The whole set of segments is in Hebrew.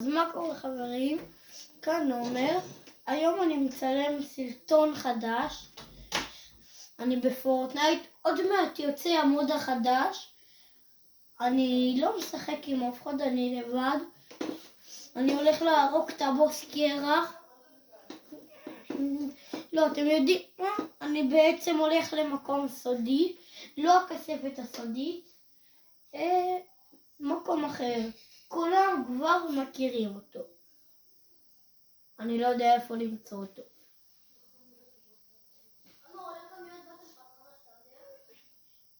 אז מה קורה חברים? כאן עומר. היום אני מצלם סרטון חדש. אני בפורטנייט. עוד מעט יוצא המוד החדש. אני לא משחק עם אף אחד, אני לבד. אני הולך להרוג את הבוס קרח. לא, אתם יודעים מה? אני בעצם הולך למקום סודי. לא הכספת הסודית. מקום אחר. כולם כבר מכירים אותו. אני לא יודע איפה למצוא אותו.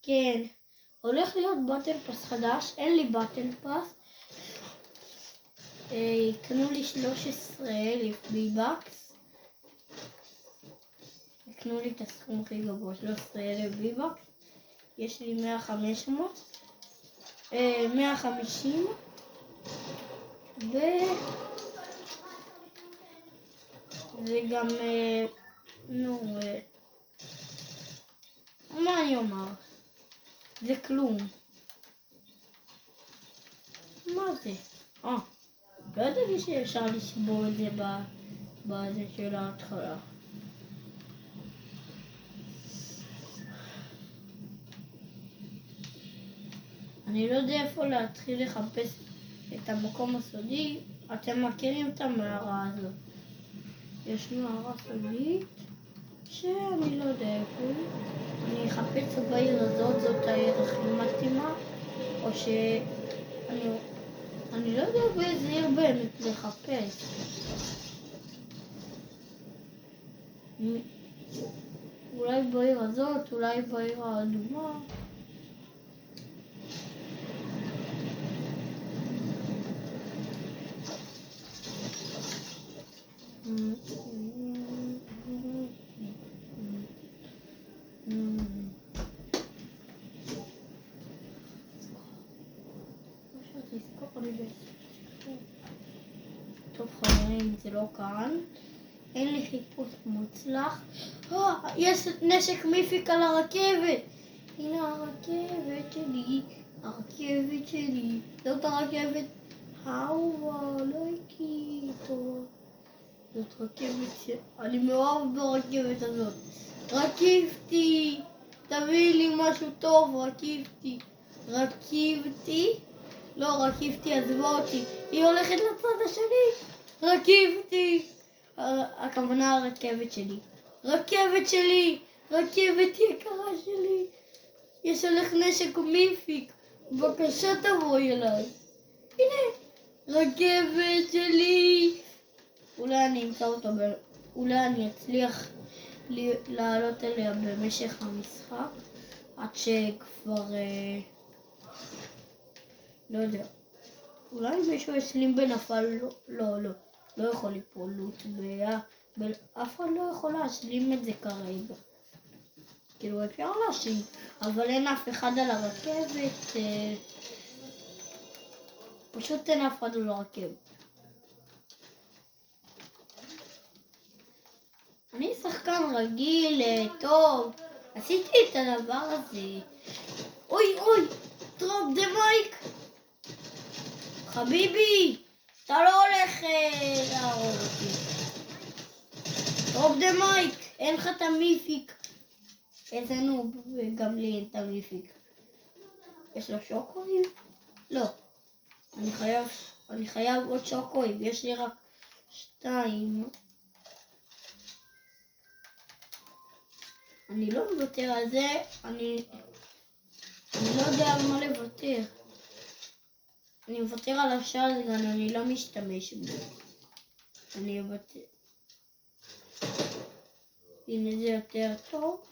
כן, הולך להיות בטל פס חדש, אין לי בטל פס. יקנו לי 13,000 ביבקס. יקנו לי את הסכום הכי גבוה, 13,000 ביבקס. יש לי 150. וגם, מה אני אומר? זה כלום. מה זה? לא ידעתי שאפשר לשבור את זה בזה של ההתחלה. אני לא יודע איפה להתחיל לחפש את המקום הסודי. אתם מכירים את המערה הזאת. יש מערה סודית שאני לא יודע איפה. אני אחפש בעיר הזאת, זאת העיר הכי מתאימה, או אני לא יודע באיזה עיר באמת לחפש. אולי בעיר הזאת, אולי בעיר האדומה. טוב חברים, זה לא כאן. אין לי חיפוש מוצלח. יש נשק מיפיק על הרכבת. הנה הרכבת שלי. הרכבת שלי. זאת הרכבת האהובה, לא הכירו. זאת רכבת אני מאוהב ברכבת הזאת. רכבתי. תביא לי משהו טוב, רכבתי. לא, רכבתי עזבה אותי. היא הולכת לצד השני. רכבתי. הכוונה הרכבת שלי. רכבת שלי. רכבת יקרה שלי. יש הולך נשק מיפיק. בבקשה תבואי אליי. הנה. רכבת שלי. אולי אני אמצא אותו, אולי אני אצליח לעלות אליה במשך המשחק. עד שכבר לא יודע. אולי מישהו יסלים בנפל, לא יכול ליפול לוט. אף אחד לא יכול להשלים את זה כרגע. כאילו אפשר להשלים, אבל אין אף אחד על הרכבת. פשוט אין אף אחד על הרכבת. אני שחקן רגיל, טוב. עשיתי את הדבר הזה. אוי, drop the mic. חביבי, אתה לא הולך להרוג אותי. drop the mic, אין לך את המיפיק. איזה נוב, וגם לי אין את המיפיק. יש לו שוקויים? לא. אני חייב עוד שוקויים, יש לי רק 2. אני לא מוותר על זה, אני לא יודע על מה לוותר. אני מוותר על השלגן, אני לא משתמש בו. אני אוותר. הנה זה יותר טוב.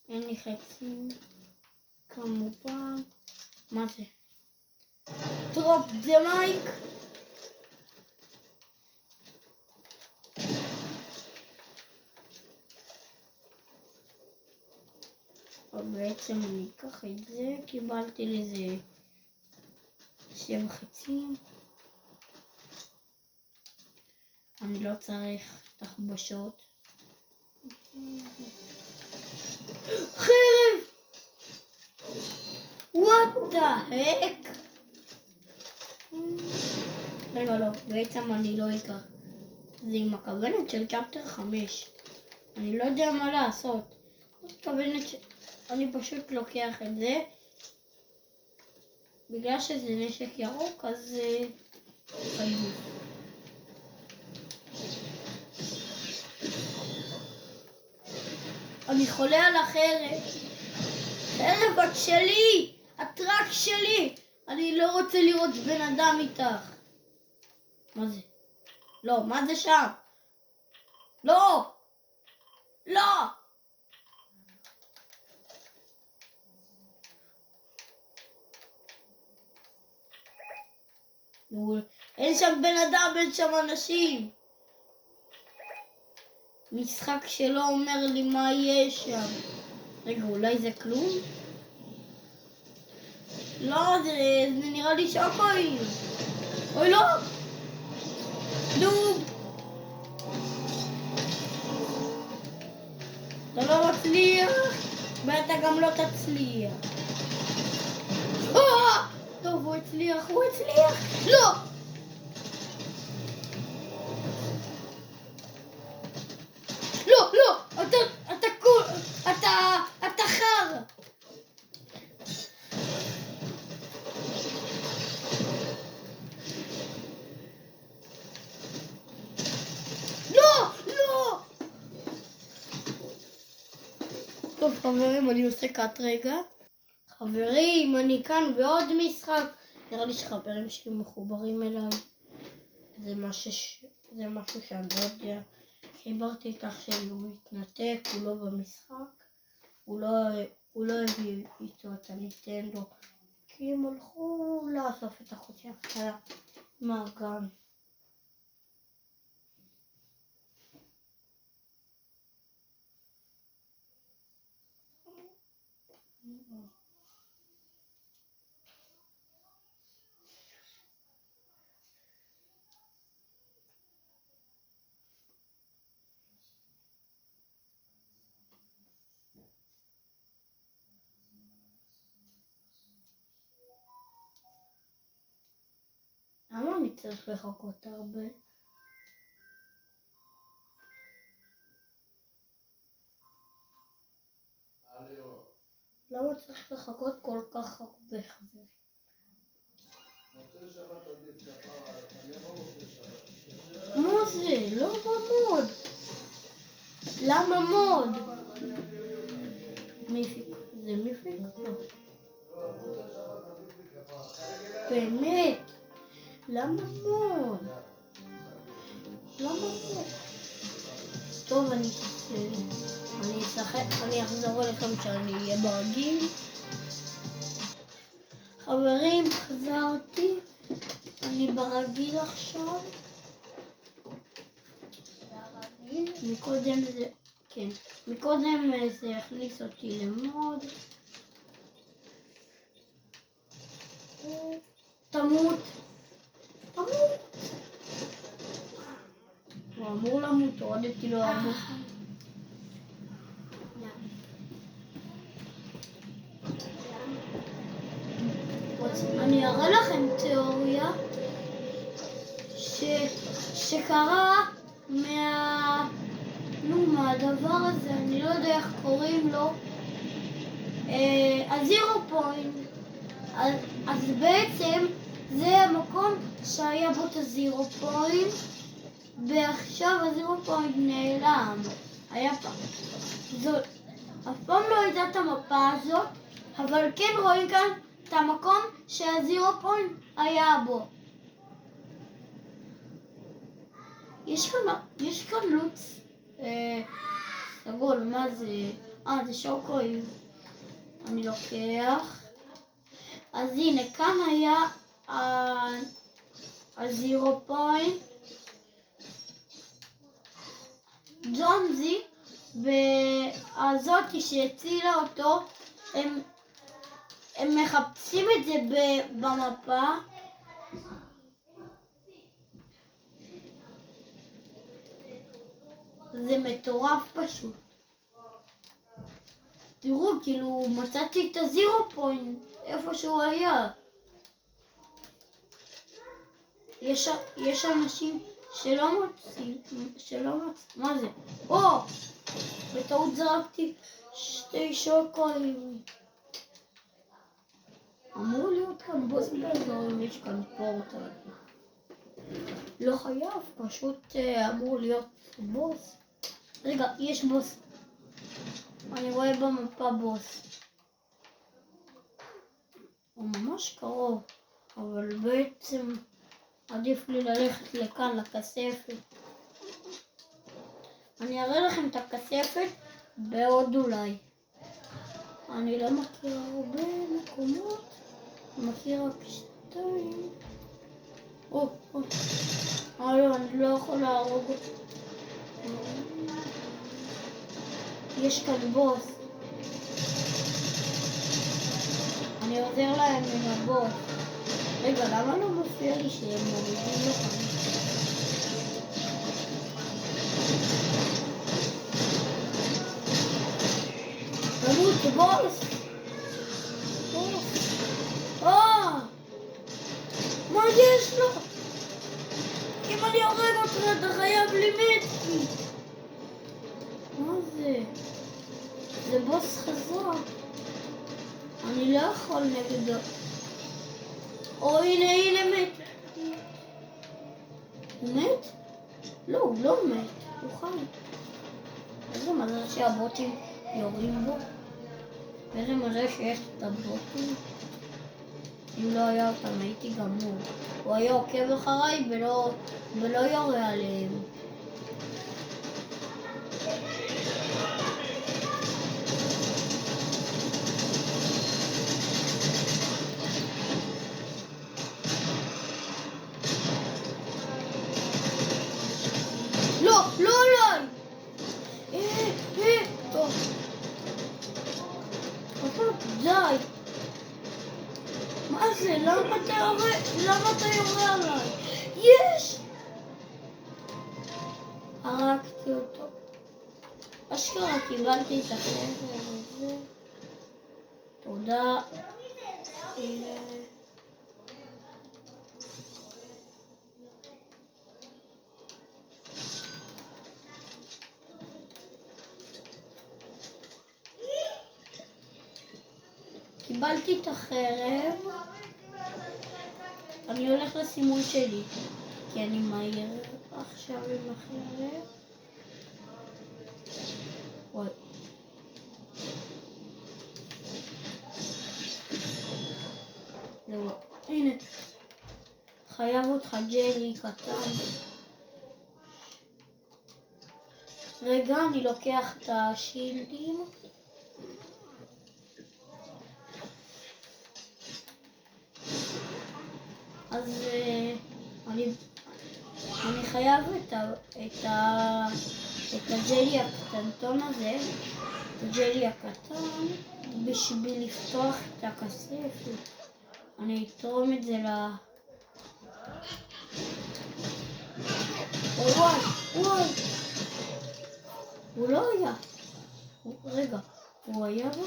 אין לי חצים. כמובן. מה זה? drop the mic. בעצם אני אקח את זה, קיבלתי לזה 7 חצים. אני לא צריך תחבושות. חרב! What the heck? רגע, לא, בעצם אני לא אקח. זה עם הכוונת של צ'פטר 5. אני לא יודע מה לעשות. אני פשוט לוקח את זה. בגלל שזה נשק ירוק, אז חייב. אני חולה על החרב. חרב את שלי! את רק שלי! אני לא רוצה לראות בן אדם איתך. מה זה? לא, מה זה שם? לא! לא! אין שם בן אדם, אין שם אנשים. משחק שלא אומר לי מה יש שם. רגע, אולי זה כלום? לא, זה נראה לי שוקואים. אוי לא! דוב! אתה לא מצליח, ואתה גם לא תצליח. טוב, הוא הצליח, הוא הצליח! לא! לא, לא! אתה חר! לא! לא! טוב חברים, אני עושה קאט רגע. חברים, אני כאן בעוד משחק. נראה לי שחברים שלי מחוברים אליי. זה משהו שאני לא יודע. חיברתי כך שהוא מתנתק, הוא לא במשחק. הוא לא הביא איתו את הניטנדו. כי הם הלכו לאסוף את אחותי הקטנה מהגן. למה אני צריך לחכות הרבה? למה צריך לחכות כל כך הרבה חברים? מה זה? לא במוד. למה מוד? מיפיק. זה מיפיק? באמת? למה מוד? למה מוד? טוב, אני אשחק, אני אחזור אליכם כשאני אהיה ברגיל. חברים, חזרתי. אני ברגיל עכשיו. מקודם זה הכניס אותי למוד. תמות. הוא אמור למות, הורדתי לו הרבה. אני אראה לכם תיאוריה שקרה מהדבר הזה, אני לא יודע איך קוראים לו, הזירו פוינט. אז בעצם זה המקום שהיה בו את הזירו פוינט, ועכשיו הזירו פוינט נעלם. היה פעם. אף פעם לא הייתה את המפה הזאת, אבל כן רואים כאן את המקום שהזירו פוינט היה בו. יש כאן לוץ סגול, מה זה? זה שוקואים. אני לוקח. אז הנה, כאן היה הזירו פוינט. ג'ונזי והזאתי שהצילה אותו, הם מחפשים את זה במפה. זה מטורף פשוט. תראו, כאילו מצאתי את הזירו פוינט איפה שהוא היה. יש אנשים שלא מוצאים, מה זה? או! בטעות זרקתי 2 שוקולים. אמור להיות כאן בוס באזור, יש כאן פורטל. לא חייב, פשוט אמור להיות בוס. רגע, יש בוס. אני רואה במפה בוס. הוא ממש קרוב, אבל בעצם עדיף לי ללכת לכאן, לכספת. אני אראה לכם את הכספת בעוד אולי. אני לא מכיר הרבה מקומות, אני מכיר רק 2. לא, אני לא יכול להרוג אותו. יש כאן בוס. אני עוזר להם עם הבוס. רגע, למה לא מופיע לי שהם מורידים לכם? תמות, בוס! מה יש לו? אם אני הורג אותך, אתה חייב לי מדקי. מה זה? זה בוס חזק. אני לא יכול נגדו. הנה מת. הוא מת? לא, הוא לא מת. הוא חי. איזה מזל שהבוטים יורים בו. איזה מזל שיש את הבוטים. אם לא היה אותם הייתי גמור. הוא היה עוקב אחריי ולא יורה עליהם. לא עליי! טוב. די. מה זה? למה אתה יורה עליי? יש! הרגתי אותו. אשכרה קיבלתי את החבר הזה. תודה. קיבלתי את החרב. אני הולך לסימון שלי, כי אני מהיר עכשיו עם החרב. וואי. לא, הנה. חייב אותך ג'לי קטן. רגע, אני לוקח את השילדים. אז אני חייב את הג'לי הקטנטון הזה, את הג'לי הקטן, בשביל לפתוח את הכספת. אני אתרום את זה וואי. הוא לא היה. רגע, הוא היה בו?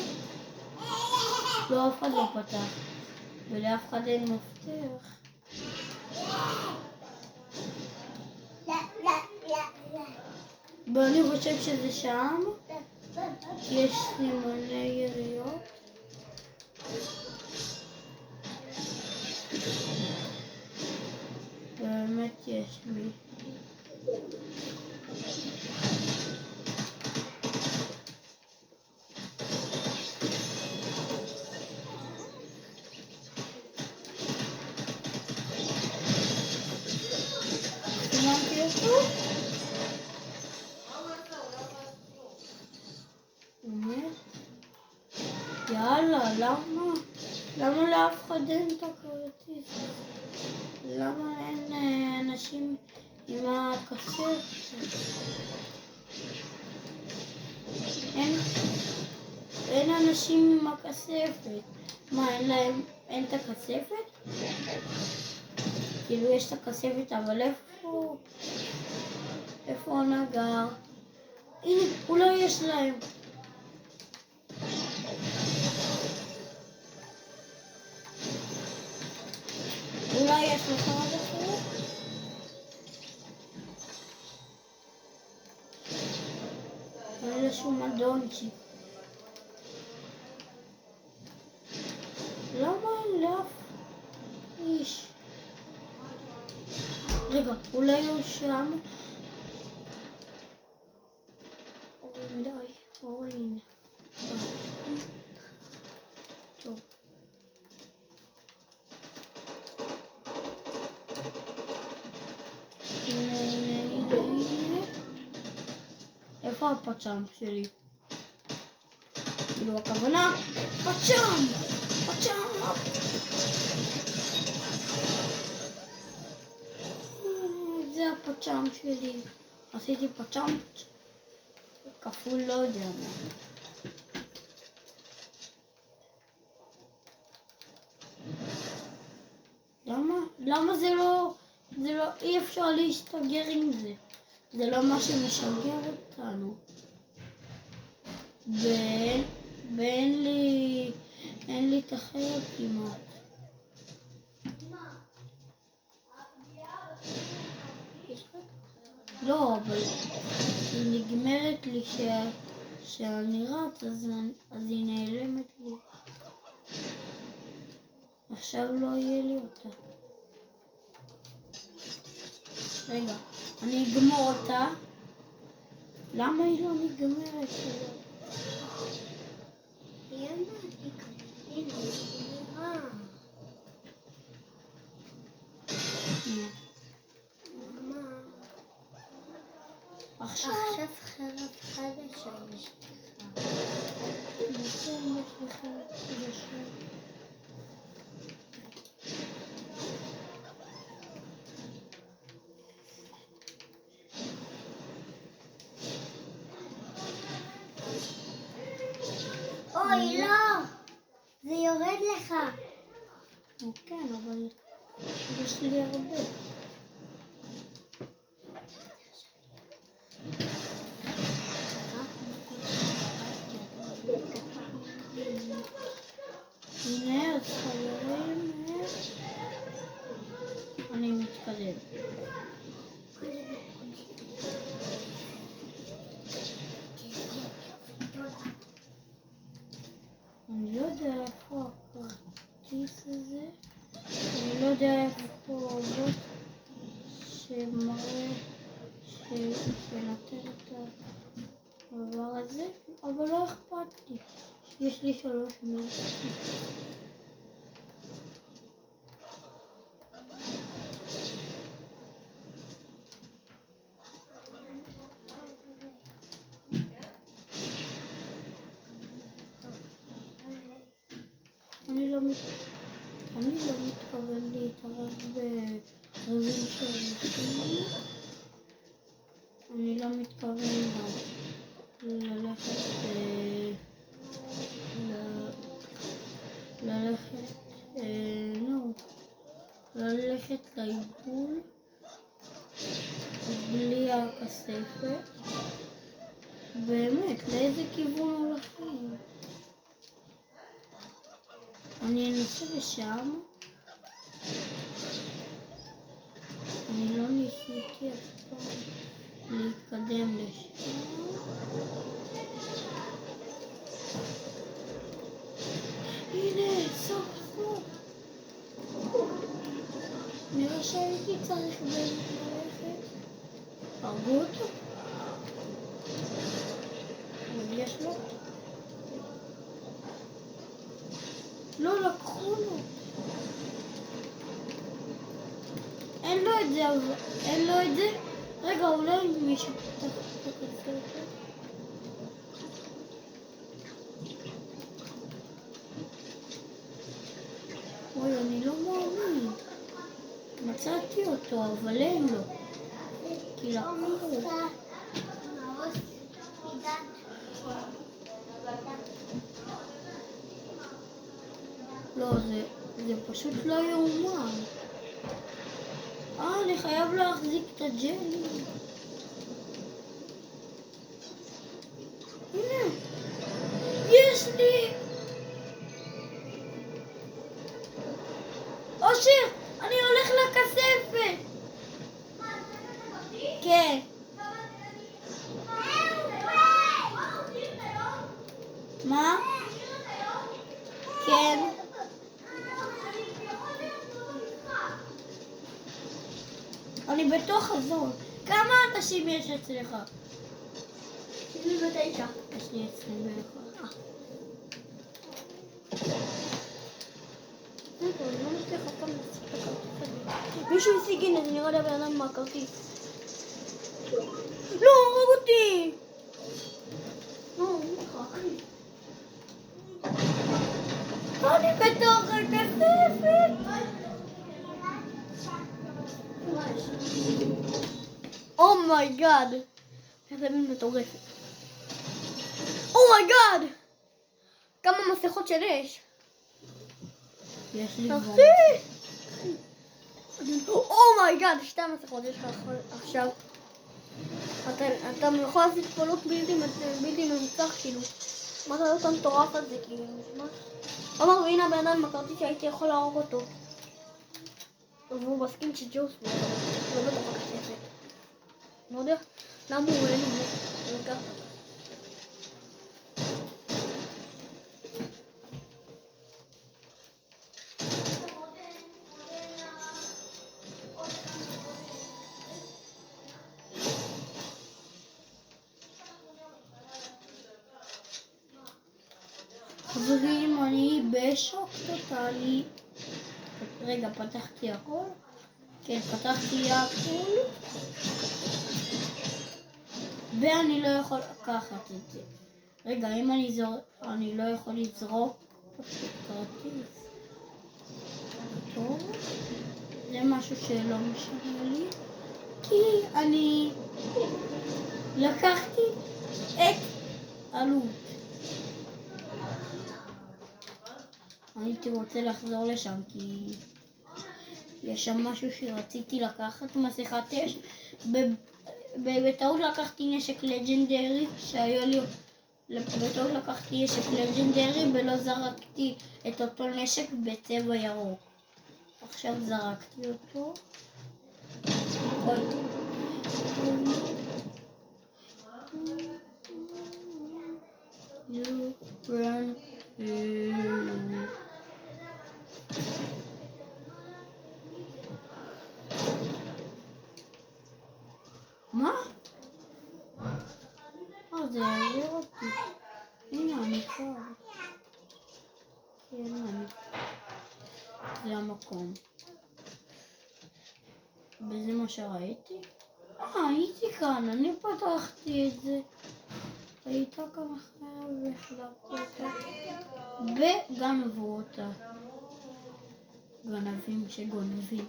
לא, אף אחד לא פתח. ולאף אחד אין מפתח. ואני חושב שזה שם, כי יש סימני יריות. באמת יש לי. יאללה, למה לאף אחד אין את הכרטיס? למה אין אנשים עם הכספת? אין אנשים עם הכספת. מה, אין את הכספת? כאילו יש את הכספת, אבל איפה הנגר? הנה, אולי יש להם. אולי יש לך עוד אחר? איזשהו מדונצ'י. למה אין לאף איש? רגע, אולי הוא שם? אוי די, אוי הנה. טוב. הנה. איפה הפצ'אם שלי? כאילו הכוונה, פצ'אם! פצ'אם! זה הפצ'אם שלי. עשיתי פצ'אם כפול לא יודע מה. למה זה לא, אי אפשר להסתגר עם זה. זה לא מה שמשגר אותנו. ואין לי את החרב כמעט. לא, אבל היא נגמרת לי שאני רץ, אז היא נעלמת לי. עכשיו לא יהיה לי אותה. רגע, אני אגמור אותה. למה היא לא נגמרת? עכשיו חרב חדשה יש לך. אוי לא, זה יורד לך. כן, אבל יש לי הרבה. הנה, אז חברים, אני מתקדם. אני לא יודע איפה הכרטיס הזה, אני לא יודע איפה עובד שמראה שנותן את הדבר הזה, אבל לא אכפת לי, יש לי 3 מילים. אני לא מתכוון להתערב ברבים של אנשים. אני לא מתכוון ללכת לעיגול בלי הכספת. באמת, לאיזה כיוון הולכים? אני אנסה לשם. אני לא ניסיתי אף פעם להתקדם לשם. הנה, סוף סוף. נראה שהייתי צריך ללכת. הרגו אותו? אבל יש לו? לא לקחו לו. אין לו את זה, אבל אין לו את זה. רגע, אולי מישהו פתח את הכספת. אוי, אני לא מאמין. מצאתי אותו, אבל אין לו. כי לקחו. לא, זה פשוט לא יאומן. אני חייב להחזיק את הג'לי. הנה, יש לי. אושר, אני הולך לכספת. כן. אני בתוך הזון. כמה אנשים יש אצלך? 79. יש לי 21. מישהו השיג, הנה, זה נראה לי הבן אדם מהכרטיס. לא, הרג אותי! אני בתוך הכספת! אומייגאד! איזה מין מטורפת. אומייגאד! כמה מסכות של אש. יש לי בום. אחי! אומייגאד! 2 מסכות יש לך עכשיו. אתה יכול לעשות פעולות בלתי מנוצח, כאילו. מה אתה לא מטורף על זה, כאילו. אמר, והנה הבן אדם עם הכרטיס שהייתי יכול להרוג אותו. והוא בסקין של ג'וס, לא בתוך הכספת. לא יודע למה הוא אין לי לקח. חברים, אני בשוק טוטלי. רגע, פתחתי הכל? כן, פתחתי הכל. ואני לא יכול לקחת את זה. רגע, אם אני לא יכול לזרוק כרטיס. טוב. זה משהו שלא משנה לי. כי אני לקחתי את עלות. הייתי רוצה לחזור לשם כי יש שם משהו שרציתי לקחת, מסכת אש. בטעות לקחתי נשק לג'נדרי שהיה לי, בטעות לקחתי נשק לג'נדרי ולא זרקתי את אותו נשק בצבע ירוק. עכשיו זרקתי אותו. You run. מה? זה יעזור אותי. הנה אני פה. כן, זה המקום. וזה מה שראיתי? הייתי כאן, אני פתחתי את זה. היית כמה חייב והחלפתי אותה. וגנבו אותה. גנבים שגונבים.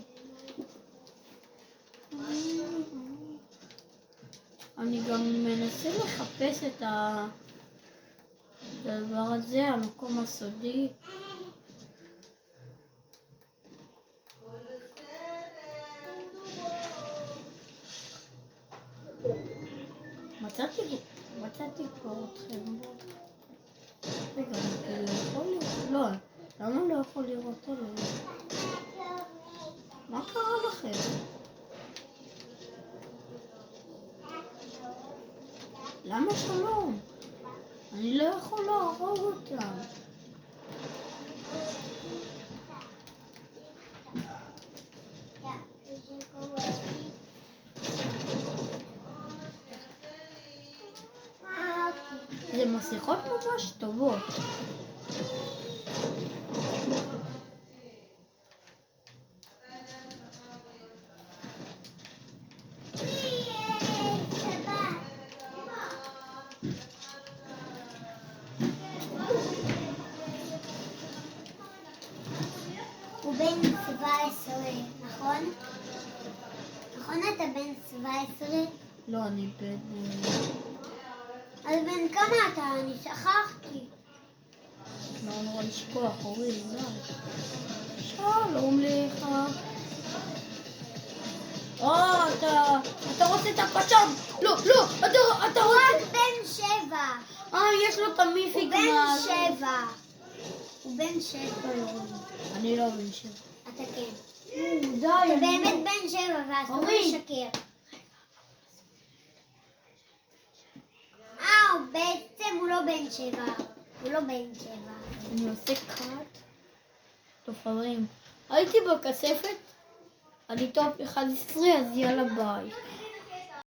אני גם מנסה לחפש את הדבר הזה, המקום הסודי. מצאתי פה אתכם. רגע, אני לא יכול לראות? לא, למה לא יכול לראות עליהם? מה קרה לכם? למה שלום? אני לא יכול להרוג אותם. זה מסכות ממש טובות. הוא בן 17, נכון? נכון אתה בן 17? לא, אני בן... אז בן כמה אתה? אני שכחתי. לא נורא לשכוח, אורי, לא. שלום לך. אתה רוצה את הפצ'ם? לא, אתה הוא רוצה... רק בן 7. יש לו את המיפיק. הוא בן 7. אני לא בן 7. אתה כן. די. אתה באמת בן 7 ואז אתה משקר. בעצם הוא לא בן 7. אני עושה קאט. טוב חברים, הייתי בכספת, אני טופ 11, אז יאללה ביי.